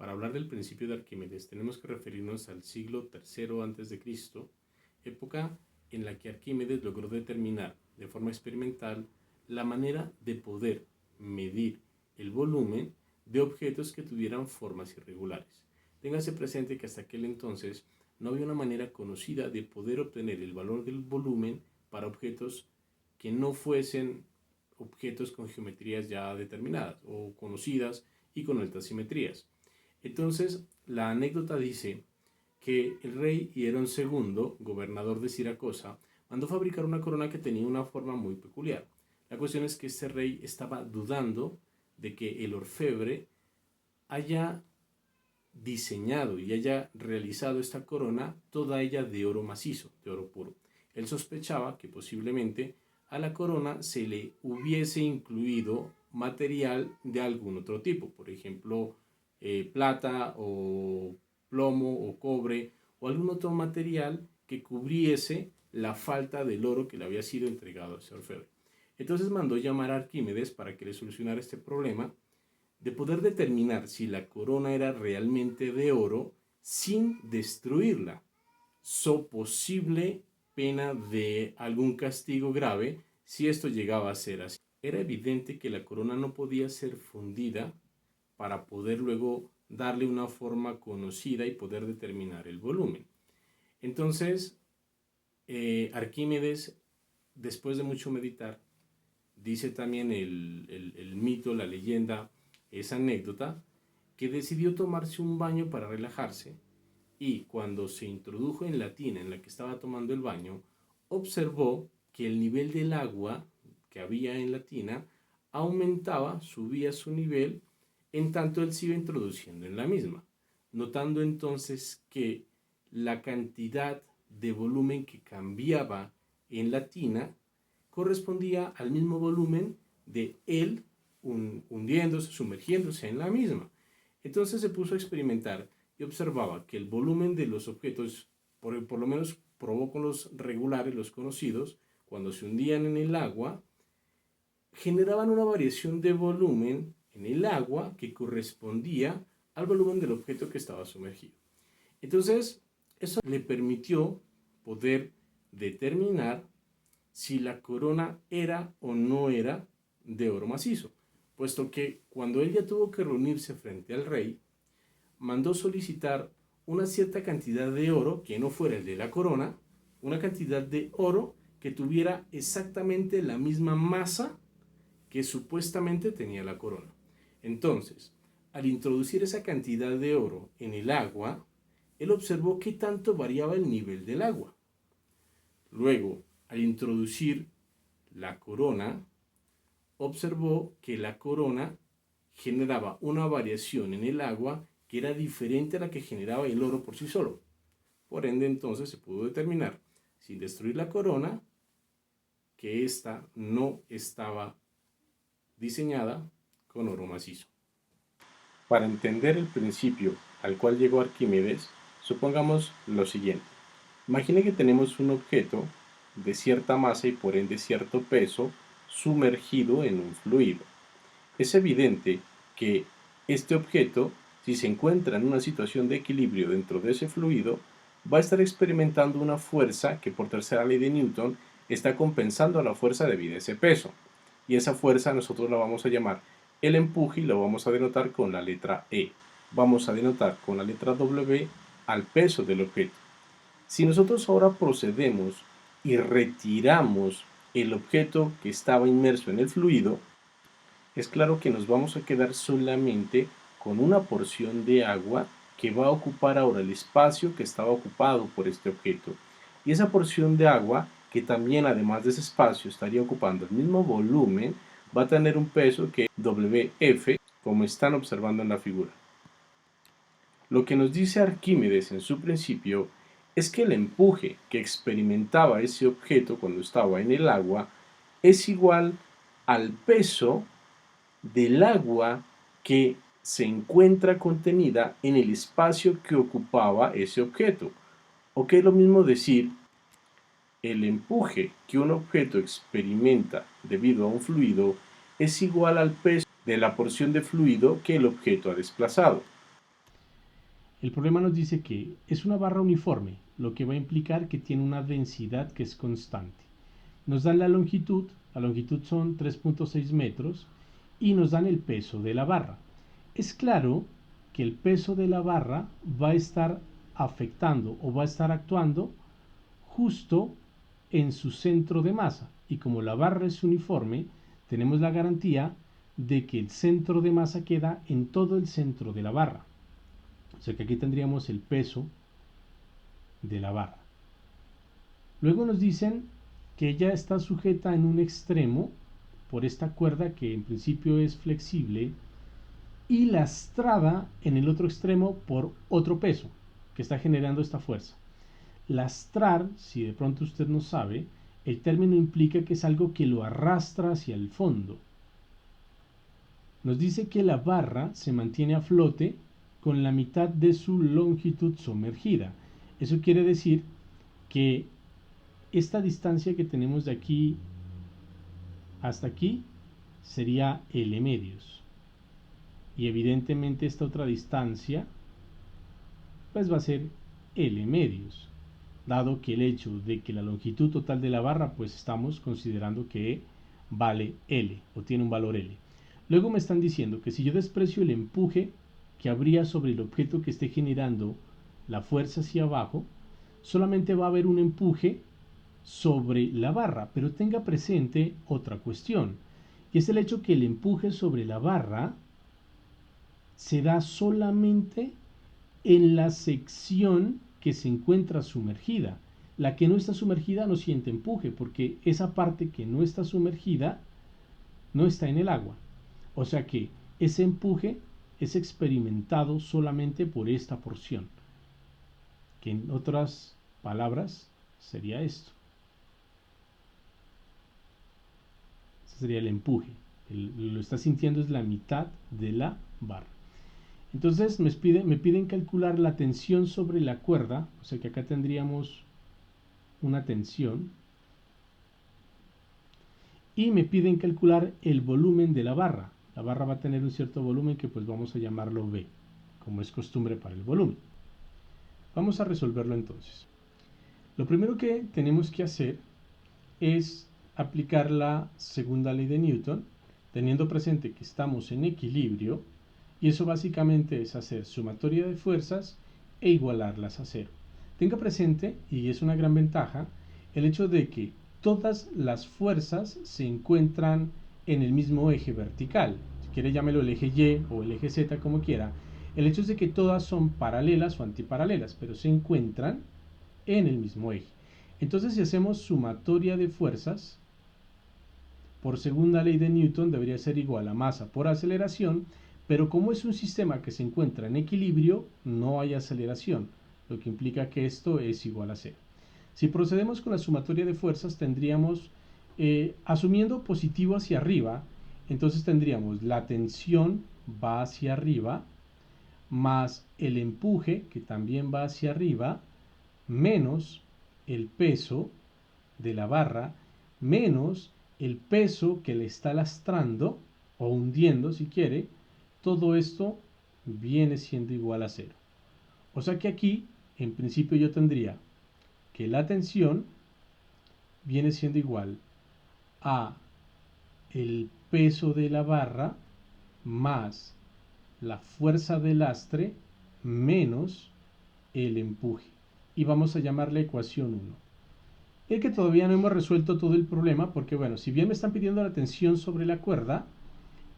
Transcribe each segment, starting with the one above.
Para hablar del principio de Arquímedes tenemos que referirnos al siglo III a.C., época en la que Arquímedes logró determinar de forma experimental la manera de poder medir el volumen de objetos que tuvieran formas irregulares. Téngase presente que hasta aquel entonces no había una manera conocida de poder obtener el valor del volumen para objetos que no fuesen objetos con geometrías ya determinadas o conocidas y con altas simetrías. Entonces, la anécdota dice que el rey Hierón II, gobernador de Siracusa, mandó fabricar una corona que tenía una forma muy peculiar. La cuestión es que este rey estaba dudando de que el orfebre haya diseñado y haya realizado esta corona, toda ella de oro macizo, de oro puro. Él sospechaba que posiblemente a la corona se le hubiese incluido material de algún otro tipo, por ejemplo, plata o plomo o cobre o algún otro material que cubriese la falta del oro que le había sido entregado a ese orfebre. Entonces mandó llamar a Arquímedes para que le solucionara este problema de poder determinar si la corona era realmente de oro sin destruirla, so posible pena de algún castigo grave si esto llegaba a ser así. Era evidente que la corona no podía ser fundida para poder luego darle una forma conocida y poder determinar el volumen. Entonces, Arquímedes, después de mucho meditar, dice también el mito, la leyenda, esa anécdota, que decidió tomarse un baño para relajarse y cuando se introdujo en la tina en la que estaba tomando el baño, observó que el nivel del agua que había en la tina aumentaba, subía su nivel, en tanto él se iba introduciendo en la misma, notando entonces que la cantidad de volumen que cambiaba en la tina correspondía al mismo volumen de él hundiéndose, sumergiéndose en la misma. Entonces se puso a experimentar y observaba que el volumen de los objetos, por lo menos probó con los regulares, los conocidos, cuando se hundían en el agua, generaban una variación de volumen en el agua que correspondía al volumen del objeto que estaba sumergido. Entonces, eso le permitió poder determinar si la corona era o no era de oro macizo, puesto que cuando él ya tuvo que reunirse frente al rey, mandó solicitar una cierta cantidad de oro que no fuera el de la corona, una cantidad de oro que tuviera exactamente la misma masa que supuestamente tenía la corona. Entonces, al introducir esa cantidad de oro en el agua, él observó qué tanto variaba el nivel del agua. Luego, al introducir la corona, observó que la corona generaba una variación en el agua que era diferente a la que generaba el oro por sí solo. Por ende, entonces se pudo determinar, sin destruir la corona, que ésta no estaba diseñada con oro macizo. Para entender el principio al cual llegó Arquímedes, supongamos lo siguiente. Imagine que tenemos un objeto de cierta masa y por ende cierto peso sumergido en un fluido. Es evidente que este objeto, si se encuentra en una situación de equilibrio dentro de ese fluido, va a estar experimentando una fuerza que por tercera ley de Newton está compensando la fuerza debida a ese peso. Y esa fuerza nosotros la vamos a llamar el empuje y lo vamos a denotar con la letra E. Vamos a denotar con la letra W al peso del objeto. Si nosotros ahora procedemos y retiramos el objeto que estaba inmerso en el fluido, es claro que nos vamos a quedar solamente con una porción de agua que va a ocupar ahora el espacio que estaba ocupado por este objeto. Y esa porción de agua, que también además de ese espacio estaría ocupando el mismo volumen, va a tener un peso que es WF, como están observando en la figura. Lo que nos dice Arquímedes en su principio es que el empuje que experimentaba ese objeto cuando estaba en el agua es igual al peso del agua que se encuentra contenida en el espacio que ocupaba ese objeto. O que es lo mismo decir, el empuje que un objeto experimenta debido a un fluido es igual al peso de la porción de fluido que el objeto ha desplazado. El problema nos dice que es una barra uniforme, lo que va a implicar que tiene una densidad que es constante. Nos dan la longitud son 3.6 metros, y nos dan el peso de la barra. Es claro que el peso de la barra va a estar afectando o va a estar actuando justo en su centro de masa. Y como la barra es uniforme, tenemos la garantía de que el centro de masa queda en todo el centro de la barra. O sea que aquí tendríamos el peso de la barra. Luego nos dicen que ella está sujeta en un extremo por esta cuerda que en principio es flexible y lastrada en el otro extremo por otro peso que está generando esta fuerza. Lastrar, si de pronto usted no sabe, el término implica que es algo que lo arrastra hacia el fondo. Nos dice que la barra se mantiene a flote con la mitad de su longitud sumergida. Eso quiere decir que esta distancia que tenemos de aquí hasta aquí sería L medios. Y evidentemente esta otra distancia pues va a ser L medios, dado que el hecho de que la longitud total de la barra pues estamos considerando que vale L o tiene un valor L. Luego me están diciendo que si yo desprecio el empuje que habría sobre el objeto que esté generando la fuerza hacia abajo, solamente va a haber un empuje sobre la barra, pero tenga presente otra cuestión, y es el hecho que el empuje sobre la barra se da solamente en la sección que se encuentra sumergida. La que no está sumergida no siente empuje, porque esa parte que no está sumergida no está en el agua. O sea que ese empuje es experimentado solamente por esta porción, que en otras palabras sería esto. Ese sería el empuje. Lo está sintiendo es la mitad de la barra. Entonces me piden calcular la tensión sobre la cuerda, o sea que acá tendríamos una tensión, y me piden calcular el volumen de la barra. La barra va a tener un cierto volumen que pues vamos a llamarlo V, como es costumbre para el volumen. Vamos a resolverlo entonces. Lo primero que tenemos que hacer es aplicar la segunda ley de Newton, teniendo presente que estamos en equilibrio, y eso básicamente es hacer sumatoria de fuerzas e igualarlas a cero. Tenga presente, y es una gran ventaja, el hecho de que todas las fuerzas se encuentran en el mismo eje vertical. Si quiere llámelo el eje Y o el eje Z, como quiera. El hecho es de que todas son paralelas o antiparalelas, pero se encuentran en el mismo eje. Entonces, si hacemos sumatoria de fuerzas, por segunda ley de Newton debería ser igual a masa por aceleración, pero como es un sistema que se encuentra en equilibrio, no hay aceleración, lo que implica que esto es igual a cero. Si procedemos con la sumatoria de fuerzas, tendríamos, asumiendo positivo hacia arriba, entonces tendríamos la tensión va hacia arriba, más el empuje, que también va hacia arriba, menos el peso de la barra, menos el peso que le está lastrando o hundiendo si quiere, todo esto viene siendo igual a cero. O sea que aquí, en principio, yo tendría que la tensión viene siendo igual a el peso de la barra más la fuerza de lastre menos el empuje. Y vamos a llamar la ecuación 1. Es que todavía no hemos resuelto todo el problema porque, bueno, si bien me están pidiendo la tensión sobre la cuerda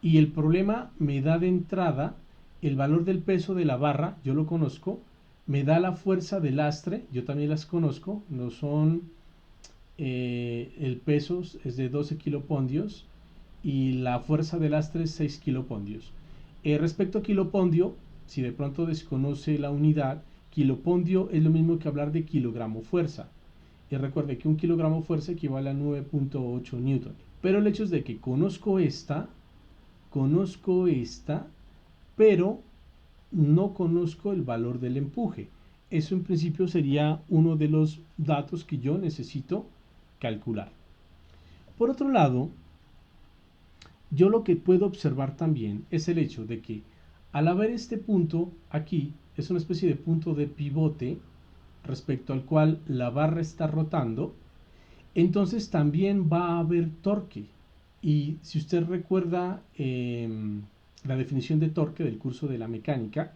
y el problema me da de entrada el valor del peso de la barra, yo lo conozco, me da la fuerza de lastre, yo también las conozco, no son, el peso es de 12 kilopondios y la fuerza de lastre es 6 kilopondios. Respecto a kilopondio, si de pronto desconoce la unidad, kilopondio es lo mismo que hablar de kilogramo fuerza. Y recuerde que un kilogramo fuerza equivale a 9.8 newton. Pero el hecho es de que conozco esta, pero no conozco el valor del empuje. Eso en principio sería uno de los datos que yo necesito calcular. Por otro lado, yo lo que puedo observar también es el hecho de que Al haber este punto aquí, es una especie de punto de pivote respecto al cual la barra está rotando, entonces también va a haber torque. Y si usted recuerda la definición de torque del curso de la mecánica,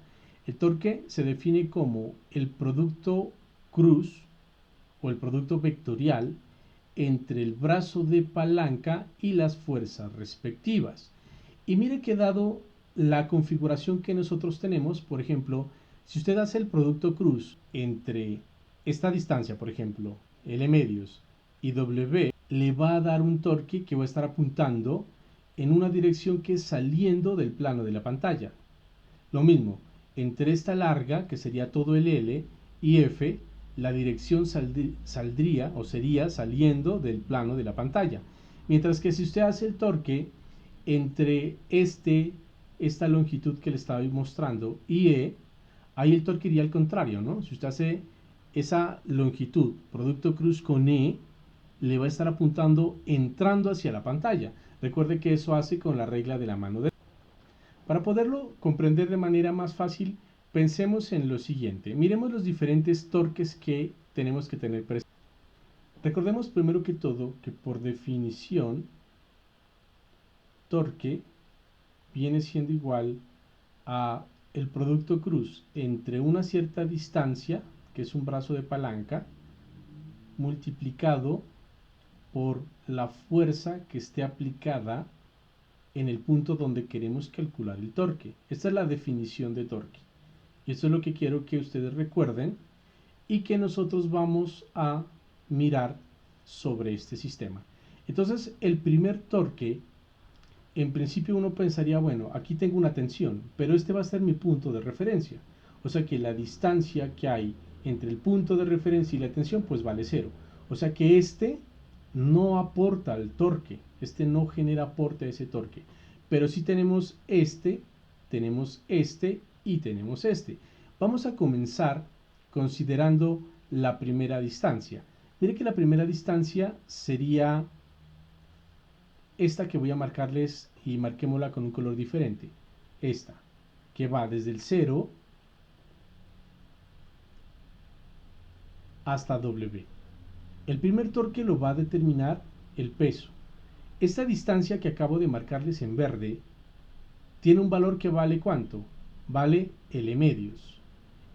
el torque se define como el producto cruz o el producto vectorial entre el brazo de palanca y las fuerzas respectivas. Y mire que dado la configuración que nosotros tenemos, por ejemplo, si usted hace el producto cruz entre esta distancia, por ejemplo, L medios y W, le va a dar un torque que va a estar apuntando en una dirección que es saliendo del plano de la pantalla. Lo mismo, entre esta larga, que sería todo el L, y F, la dirección saldría o sería saliendo del plano de la pantalla. Mientras que si usted hace el torque entre esta longitud que le estaba mostrando y E, ahí el torque iría al contrario, ¿no? Si usted hace esa longitud, producto cruz con E, le va a estar apuntando entrando hacia la pantalla. Recuerde que eso hace con la regla de la mano derecha. Para poderlo comprender de manera más fácil, pensemos en lo siguiente. Miremos los diferentes torques que tenemos que tener presentes. Recordemos primero que todo que por definición torque viene siendo igual a el producto cruz entre una cierta distancia, que es un brazo de palanca, multiplicado por la fuerza que esté aplicada en el punto donde queremos calcular el torque. Esta es la definición de torque. Y esto es lo que quiero que ustedes recuerden y que nosotros vamos a mirar sobre este sistema. Entonces, el primer torque, en principio uno pensaría, bueno, aquí tengo una tensión, pero este va a ser mi punto de referencia. O sea que la distancia que hay entre el punto de referencia y la tensión, pues vale 0. O sea que este no aporta al torque, este no genera aporte a ese torque. Pero sí tenemos este y tenemos este. Vamos a comenzar considerando la primera distancia. Mire que la primera distancia sería esta que voy a marcarles y marquémosla con un color diferente. Esta, que va desde el 0 hasta W. El primer torque lo va a determinar el peso. Esta distancia que acabo de marcarles en verde tiene un valor que vale ¿cuánto? Vale L medios.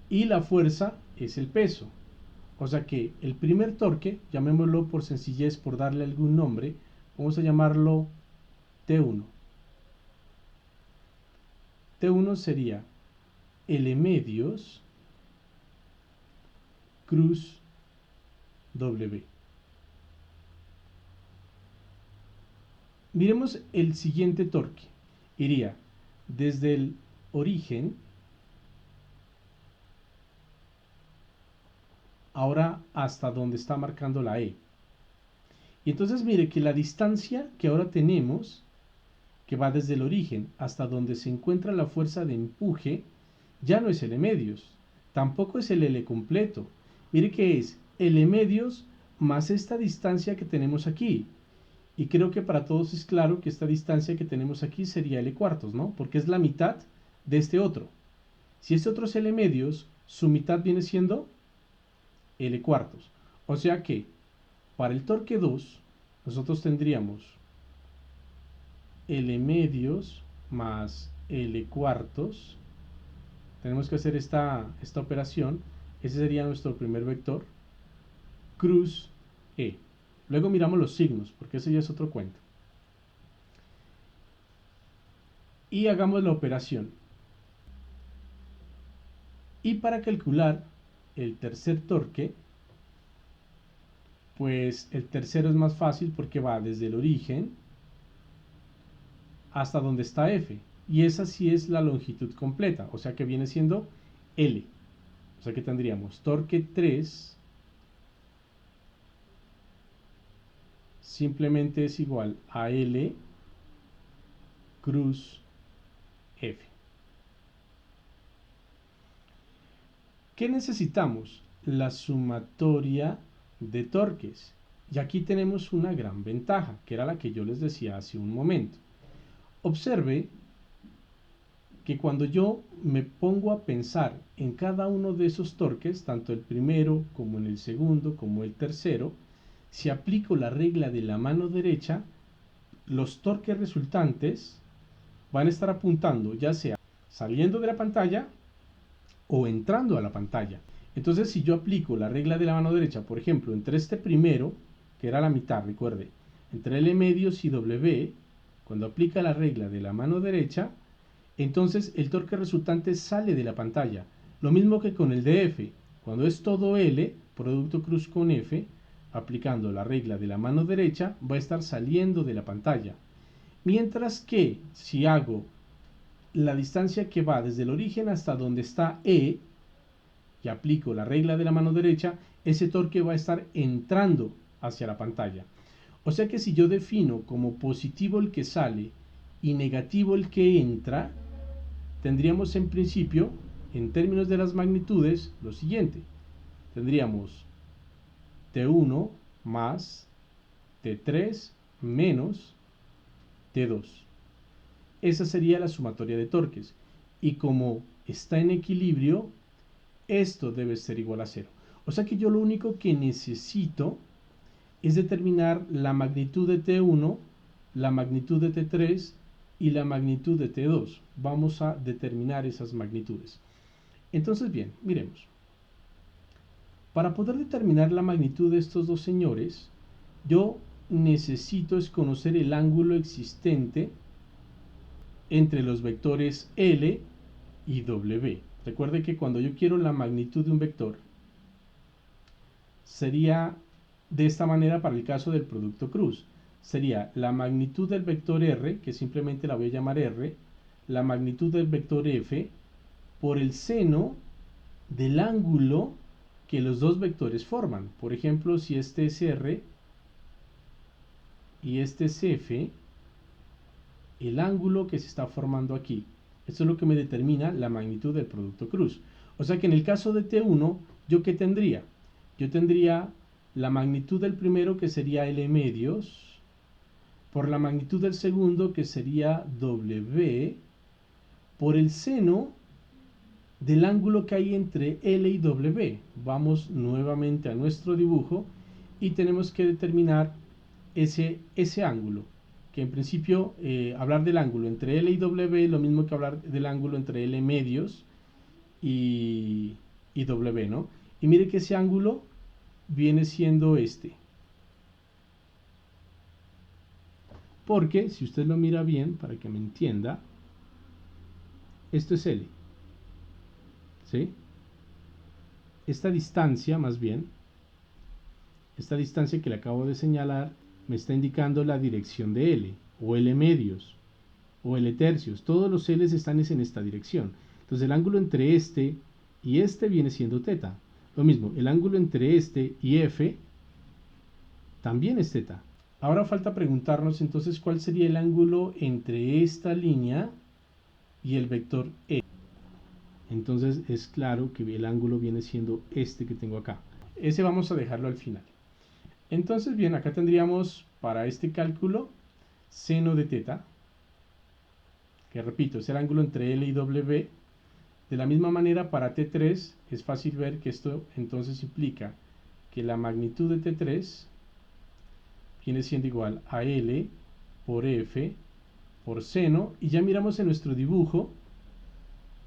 Y la fuerza es el peso. O sea que el primer torque, llamémoslo por sencillez, por darle algún nombre, vamos a llamarlo T1. T1 sería L medios cruz W. Miremos el siguiente torque. Iría desde el origen ahora hasta donde está marcando la E. Y entonces mire que la distancia que ahora tenemos, que va desde el origen hasta donde se encuentra la fuerza de empuje, ya no es L medios, tampoco es el L completo. Mire que es L medios más esta distancia que tenemos aquí. Y creo que para todos es claro que esta distancia que tenemos aquí sería L cuartos, ¿no? Porque es la mitad de este otro. Si este otro es L medios, su mitad viene siendo L cuartos. O sea que para el torque 2, nosotros tendríamos L medios más L cuartos. Tenemos que hacer esta operación. Ese sería nuestro primer vector. Cruz E. Luego miramos los signos, porque eso ya es otro cuento. Y hagamos la operación. Y para calcular el tercer torque, pues el tercero es más fácil porque va desde el origen hasta donde está F. Y esa sí es la longitud completa, o sea que viene siendo L. O sea que tendríamos torque 3 simplemente es igual a L cruz F. ¿Qué necesitamos? La sumatoria de torques. Y aquí tenemos una gran ventaja, que era la que yo les decía hace un momento. Observe que cuando yo me pongo a pensar en cada uno de esos torques, tanto el primero como en el segundo como el tercero, si aplico la regla de la mano derecha, los torques resultantes van a estar apuntando ya sea saliendo de la pantalla o entrando a la pantalla. Entonces, si yo aplico la regla de la mano derecha, por ejemplo, entre este primero, que era la mitad, recuerde, entre L medios y W, cuando aplica la regla de la mano derecha, entonces el torque resultante sale de la pantalla. Lo mismo que con el de F, cuando es todo L, producto cruz con F, aplicando la regla de la mano derecha, va a estar saliendo de la pantalla. Mientras que si hago la distancia que va desde el origen hasta donde está E, y aplico la regla de la mano derecha, ese torque va a estar entrando hacia la pantalla. O sea que si yo defino como positivo el que sale y negativo el que entra, tendríamos en principio, en términos de las magnitudes, lo siguiente. Tendríamos T1 más T3 menos T2. Esa sería la sumatoria de torques. Y como está en equilibrio, esto debe ser igual a 0. O sea que yo lo único que necesito es determinar la magnitud de T1, la magnitud de T3 y la magnitud de T2. Vamos a determinar esas magnitudes. Entonces, bien, miremos. Para poder determinar la magnitud de estos dos señores, yo necesito es conocer el ángulo existente entre los vectores L y W. Recuerde que cuando yo quiero la magnitud de un vector, sería de esta manera para el caso del producto cruz. Sería la magnitud del vector R, que simplemente la voy a llamar R, la magnitud del vector F, por el seno del ángulo que los dos vectores forman. Por ejemplo, si este es R y este es F, el ángulo que se está formando aquí. Esto es lo que me determina la magnitud del producto cruz. O sea que en el caso de T1, ¿yo qué tendría? Yo tendría la magnitud del primero, que sería L medios, por la magnitud del segundo, que sería W, por el seno del ángulo que hay entre L y W. Vamos nuevamente a nuestro dibujo y tenemos que determinar ese ángulo, que en principio hablar del ángulo entre L y W es lo mismo que hablar del ángulo entre L medios y W, ¿no? Y mire que ese ángulo viene siendo este. Porque, si usted lo mira bien, para que me entienda, esto es L. ¿Sí? Esta distancia, más bien, esta distancia que le acabo de señalar, me está indicando la dirección de L, o L medios, o L tercios. Todos los L's están en esta dirección. Entonces el ángulo entre este y este viene siendo θ. Lo mismo, el ángulo entre este y F también es θ. Ahora falta preguntarnos entonces cuál sería el ángulo entre esta línea y el vector E. Entonces es claro que el ángulo viene siendo este que tengo acá. Ese vamos a dejarlo al final. Entonces, bien, acá tendríamos para este cálculo seno de θ, que repito, es el ángulo entre L y W. De la misma manera, para T3 es fácil ver que esto entonces implica que la magnitud de T3 viene siendo igual a L por F por seno, y ya miramos en nuestro dibujo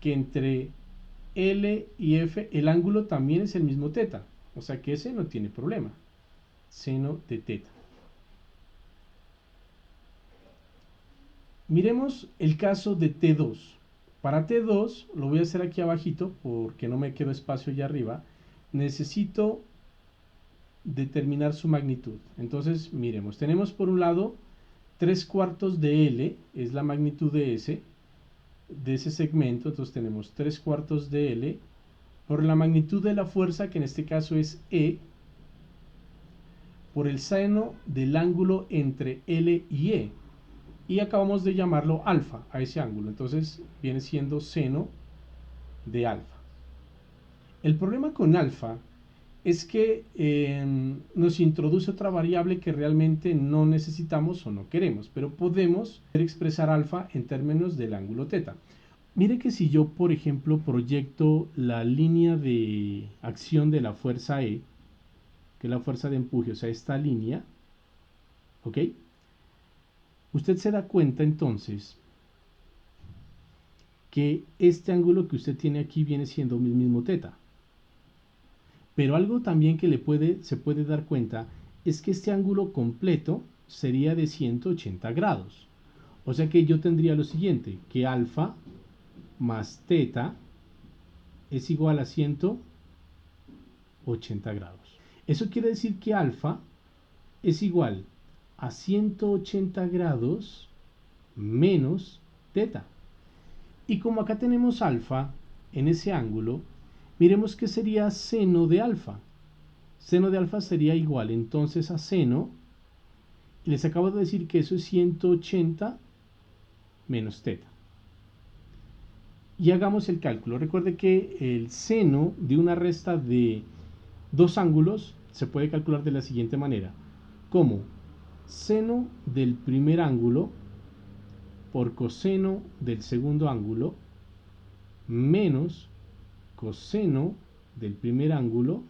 que entre L y F el ángulo también es el mismo θ, o sea que ese no tiene problema, seno de θ. Miremos el caso de T2. Para T2, lo voy a hacer aquí abajito porque no me quedó espacio allá arriba, necesito determinar su magnitud. Entonces, miremos, tenemos por un lado 3/4 de L, es la magnitud de ese segmento, entonces tenemos 3/4 de L, por la magnitud de la fuerza, que en este caso es E, por el seno del ángulo entre L y E, y acabamos de llamarlo alfa a ese ángulo, entonces viene siendo seno de alfa. El problema con alfa es que nos introduce otra variable que realmente no necesitamos o no queremos, pero podemos expresar alfa en términos del ángulo θ. Mire que si yo, por ejemplo, proyecto la línea de acción de la fuerza E, que es la fuerza de empuje, o sea, esta línea, ¿ok? Usted se da cuenta entonces que este ángulo que usted tiene aquí viene siendo el mismo teta. Pero algo también que se puede dar cuenta es que este ángulo completo sería de 180 grados. O sea que yo tendría lo siguiente, que alfa más teta es igual a 180 grados. Eso quiere decir que alfa es igual a 180 grados menos teta. Y como acá tenemos alfa en ese ángulo, miremos que sería seno de alfa. Seno de alfa sería igual entonces a seno, y les acabo de decir que eso es 180 menos teta. Y hagamos el cálculo. Recuerde que el seno de una resta de dos ángulos se puede calcular de la siguiente manera, como seno del primer ángulo por coseno del segundo ángulo menos coseno del primer ángulo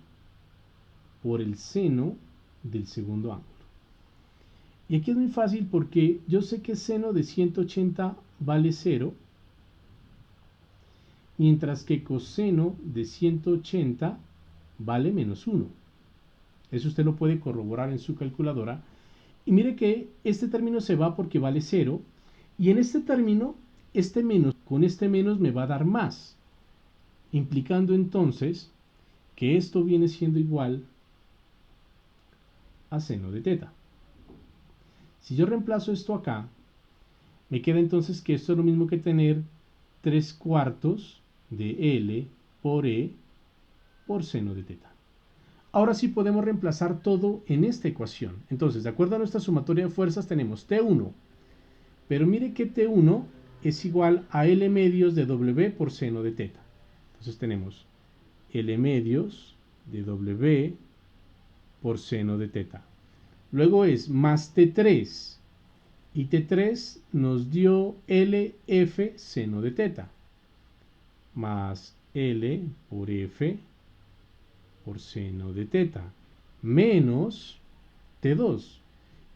por el seno del segundo ángulo. Y aquí es muy fácil porque yo sé que seno de 180 vale 0, mientras que coseno de 180 vale menos 1. Eso usted lo puede corroborar en su calculadora. Y mire que este término se va porque vale 0, y en este término, este menos con este menos me va a dar más, implicando entonces que esto viene siendo igual a seno de teta. Si yo reemplazo esto acá, me queda entonces que esto es lo mismo que tener 3/4 de L por E por seno de teta. Ahora sí podemos reemplazar todo en esta ecuación. Entonces, de acuerdo a nuestra sumatoria de fuerzas, tenemos T1. Pero mire que T1 es igual a L medios de W por seno de teta. Entonces tenemos L medios de W por seno de teta. Luego es más T3. Y T3 nos dio LF seno de teta. Más L por F por seno de teta. Menos T2.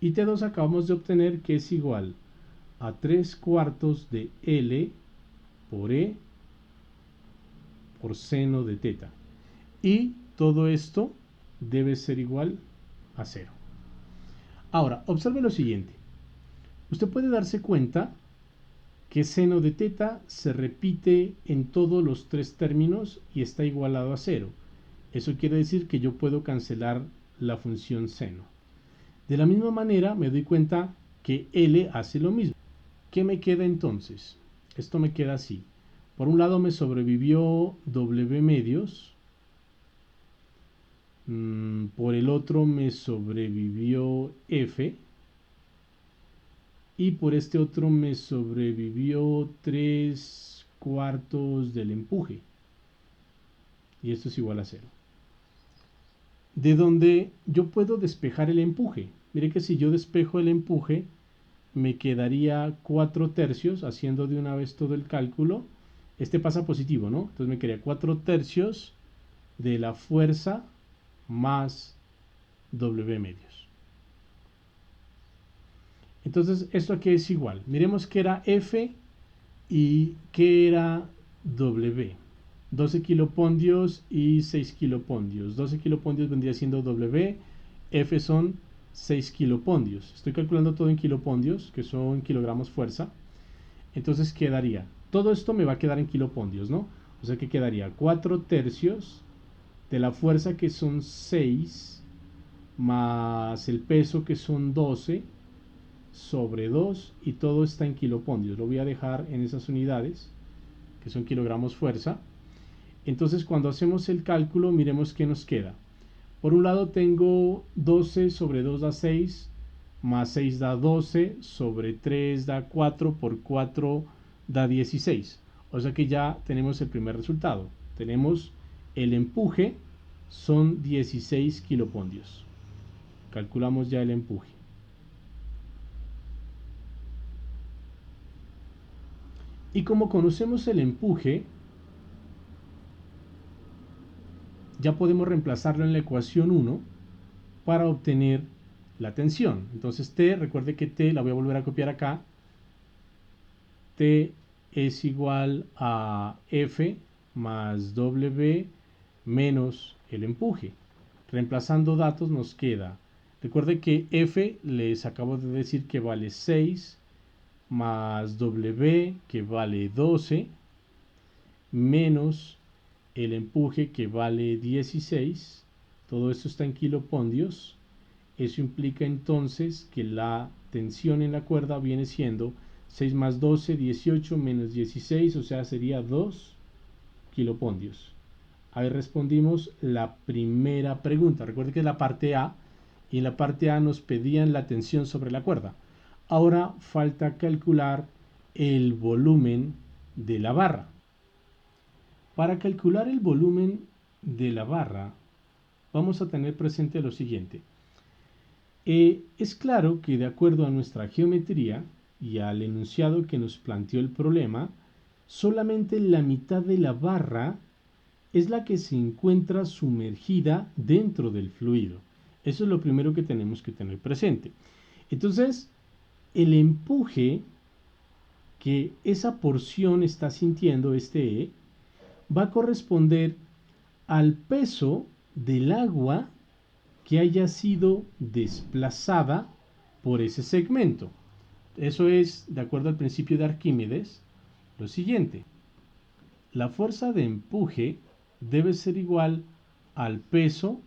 Y T2 acabamos de obtener que es igual a 3/4 de L por E por seno de teta. Y todo esto debe ser igual a 0. Ahora, observe lo siguiente. Usted puede darse cuenta que seno de teta se repite en todos los tres términos y está igualado a 0. Eso quiere decir que yo puedo cancelar la función seno. De la misma manera me doy cuenta que L hace lo mismo. ¿Qué me queda entonces? Esto me queda así. Por un lado me sobrevivió W medios. Por el otro me sobrevivió F. Y por este otro me sobrevivió 3/4 del empuje. Y esto es igual a 0. De donde yo puedo despejar el empuje. Mire que si yo despejo el empuje, me quedaría 4/3, haciendo de una vez todo el cálculo. Este pasa positivo, ¿no? Entonces me quedaría 4/3 de la fuerza más W medios. Entonces, ¿esto aquí es igual? Miremos que era F y que era W. 12 kilopondios y 6 kilopondios. 12 kilopondios vendría siendo W, F son 6 kilopondios. Estoy calculando todo en kilopondios, que son kilogramos fuerza. Entonces quedaría, todo esto me va a quedar en kilopondios, ¿no? O sea que quedaría 4/3 de la fuerza, que son 6, más el peso, que son 12, sobre 2, y todo está en kilopondios. Lo voy a dejar en esas unidades, que son kilogramos fuerza. Entonces, cuando hacemos el cálculo, miremos qué nos queda. Por un lado tengo 12 sobre 2 da 6, más 6 da 12, sobre 3 da 4, por 4 da 16. O sea que ya tenemos el primer resultado. Tenemos el empuje, son 16 kilopondios. Calculamos ya el empuje. Y como conocemos el empuje, ya podemos reemplazarlo en la ecuación 1 para obtener la tensión. Entonces T, recuerde que T, la voy a volver a copiar acá, T es igual a F más W menos el empuje. Reemplazando datos nos queda, recuerde que F les acabo de decir que vale 6 más W que vale 12 menos el empuje que vale 16. Todo esto está en kilopondios. Eso implica entonces que la tensión en la cuerda viene siendo 6 más 12, 18 menos 16, o sea, sería 2 kilopondios. Ahí respondimos la primera pregunta. Recuerde que es la parte A, y en la parte A nos pedían la tensión sobre la cuerda. Ahora falta calcular el volumen de la barra. Para calcular el volumen de la barra, vamos a tener presente lo siguiente. Es claro que de acuerdo a nuestra geometría y al enunciado que nos planteó el problema, solamente la mitad de la barra es la que se encuentra sumergida dentro del fluido. Eso es lo primero que tenemos que tener presente. Entonces, el empuje que esa porción está sintiendo, este E, va a corresponder al peso del agua que haya sido desplazada por ese segmento. Eso es, de acuerdo al principio de Arquímedes, lo siguiente. La fuerza de empuje debe ser igual al peso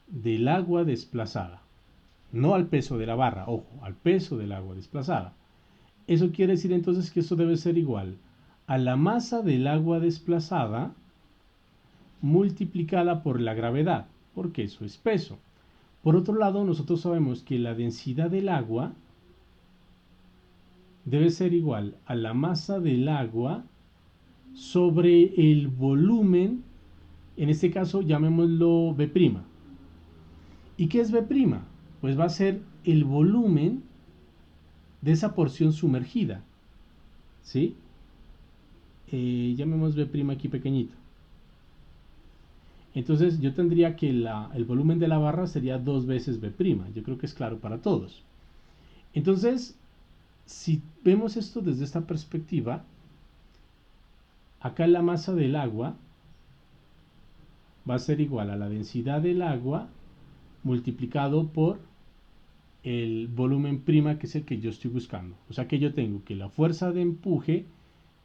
del agua desplazada. No al peso de la barra, ojo, al peso del agua desplazada. Eso quiere decir entonces que esto debe ser igual a la masa del agua desplazada multiplicada por la gravedad, porque eso es peso. Por otro lado, nosotros sabemos que la densidad del agua debe ser igual a la masa del agua sobre el volumen, en este caso llamémoslo B'. ¿Y qué es B'? Pues va a ser el volumen de esa porción sumergida, ¿sí? Llamemos B' aquí pequeñito. Entonces yo tendría que el volumen de la barra sería 2 veces B'. Yo creo que es claro para todos. Entonces, si vemos esto desde esta perspectiva, acá la masa del agua va a ser igual a la densidad del agua multiplicado por el volumen prima, que es el que yo estoy buscando. O sea que yo tengo que la fuerza de empuje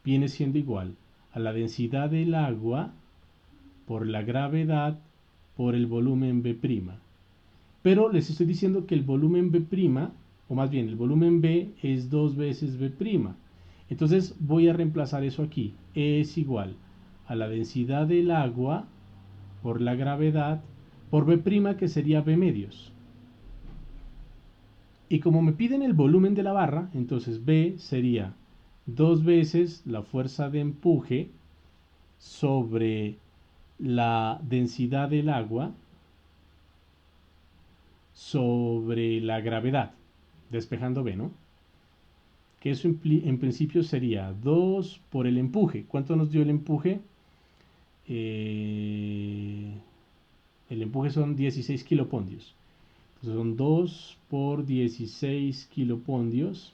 viene siendo igual a la densidad del agua por la gravedad por el volumen B'. Pero les estoy diciendo que el volumen B', o más bien el volumen B es 2 veces B'. Entonces voy a reemplazar eso aquí. E es igual a la densidad del agua por la gravedad por B', que sería B medios. Y como me piden el volumen de la barra, entonces B sería 2 veces la fuerza de empuje sobre la densidad del agua sobre la gravedad, despejando B, ¿no? Que eso en principio sería 2 por el empuje. ¿Cuánto nos dio el empuje? El empuje son 16 kilopondios. Entonces son 2 por 16 kilopondios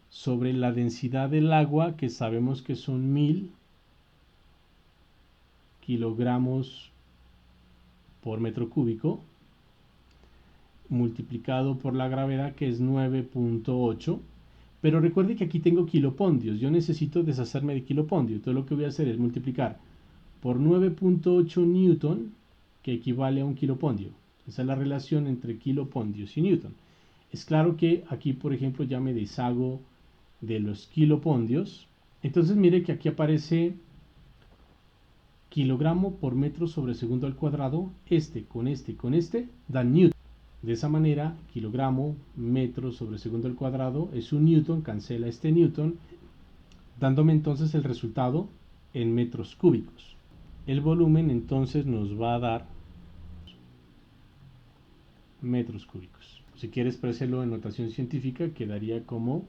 sobre la densidad del agua, que sabemos que son 1000 kilogramos por metro cúbico, multiplicado por la gravedad, que es 9.8. Pero recuerde que aquí tengo kilopondios. Yo necesito deshacerme de kilopondio. Entonces lo que voy a hacer es multiplicar por 9.8 newton, que equivale a un kilopondio. Esa es la relación entre kilopondios y newton. Es claro que aquí, por ejemplo, ya me deshago de los kilopondios. Entonces mire que aquí aparece kilogramo por metro sobre segundo al cuadrado. Este con este dan newton. De esa manera, kilogramo, metro sobre segundo al cuadrado es un newton, cancela este newton, dándome entonces el resultado en metros cúbicos. El volumen entonces nos va a dar metros cúbicos. Si quiere expresarlo en notación científica, quedaría como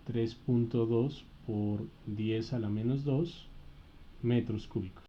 3.2 por 10 a la menos 2 metros cúbicos.